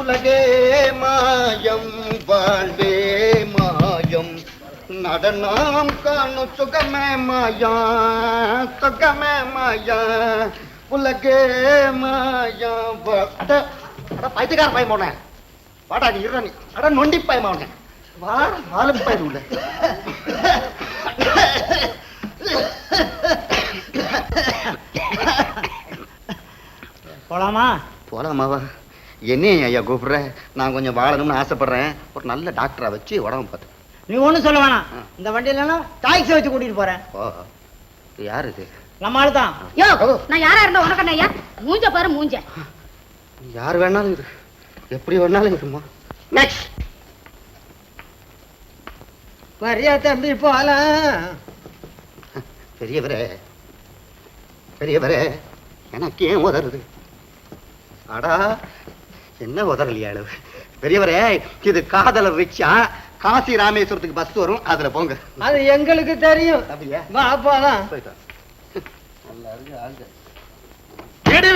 உலகே மாயம் வாழ்வே மாயம் நடனம் காணும் சுகமே மாயா சுகமே மாயா உலகே மாயா பைத்தியக்கார பாய் போனேன் வாடா நீ இருற நீ அட நொண்டி பாய் போனேன் வா வாழும் பாய் உள்ள போலாமா? போலாமாவா? என்ன ஐயா கூப்பிடுற? நான் கொஞ்சம் வாழணும்னு ஆசைப்படுறேன். ஒரு நல்ல டாக்டரா வச்சு உடம்பு பார்த்து. நீ ஒண்ணும் சொல்ல வேணாம். இந்த வண்டியில டாக்ஸி வச்சு கூட்டிட்டு போறேன். யாரு இது? நம்ம ஆளு தான். யோ, நான் யாரா இருந்தா உனக்கு என்ன ஐயா? மூஞ்ச பாரு மூஞ்ச. யார் வேணாலும் இரு, எப்படி வேணாலும் இருமா. நெக்ஸ்ட் வரியா தம்பி போலாம். பெரியவரே பெரியவரே, எனக்கு ஏன் உதறுது? அடா என்ன உதறலையாளு? பெரியவரே, இது காதலர் ரிக்ஷா. காசி ராமேஸ்வரத்துக்கு பஸ் வரும், அதுல போங்க. அது எங்களுக்கு தெரியும். வா போலாம்.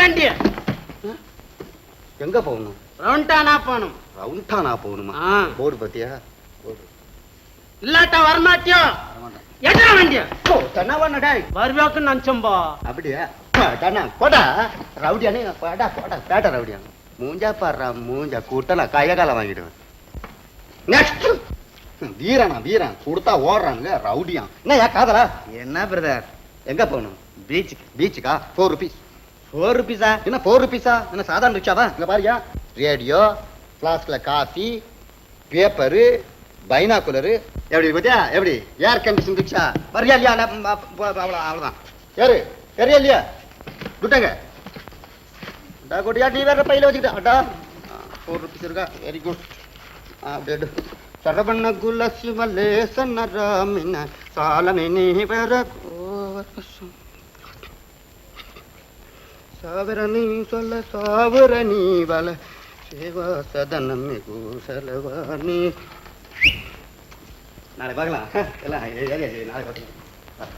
வேண்டிய எங்க போகணும்? ரவுண்டானா போகணும். ரவுண்டானா போகணுமா? போர்டு பத்தியா? இல்லாட்டா வரமாட்டியோ? எத்தனை வண்டியா? வருவாக்கு நினைச்சம்பா. அப்படியா? போடா ரவுடியானே, போடா போடா பேட்டா ரவுடியான. மூஞ்சா பாடுறா மூஞ்சா கூட்ட நான் கையகால வாங்கிடுவேன். நெக்ஸ்ட் வீரனா வீரன் கொடுத்தா ஓடுறாங்க ரவுடியா. என்ன காதலா? என்ன பிரதர்? எங்க போகணும்? பீச்சுக்கு. பீச்சுக்கா? 4 rupees. 4 rupees-ஆ? என்ன 4 rupees-ஆ? என்ன சாதாரண ரிக்ஷாவா? இங்க பாருயா, ரேடியோ, பிளாஸ்க்ல காஃபி, பேப்பரு, பைனாக்குலரு. எப்படி பத்தியா? எப்படி ஏர் கண்டிஷன் ரிக்ஷா? வரியா இல்லையா? அவ்வளவுதான். ஏறு சரியா இல்லையா? குட்டங்க கொடியா நீ வேற பையில வச்சுக்கிட்ட. அட்டா 4 rupees இருக்கா? Very good. அப்படியே சரவண குல சிவலேசன ராமின சாலனி நீ வேற சாவரணி சொல்ல சாவரணி வல சேவா சதனம் கூசலவாணி. நாளை பார்க்கலாம் எல்லாம். நாளை பார்க்கலாம்.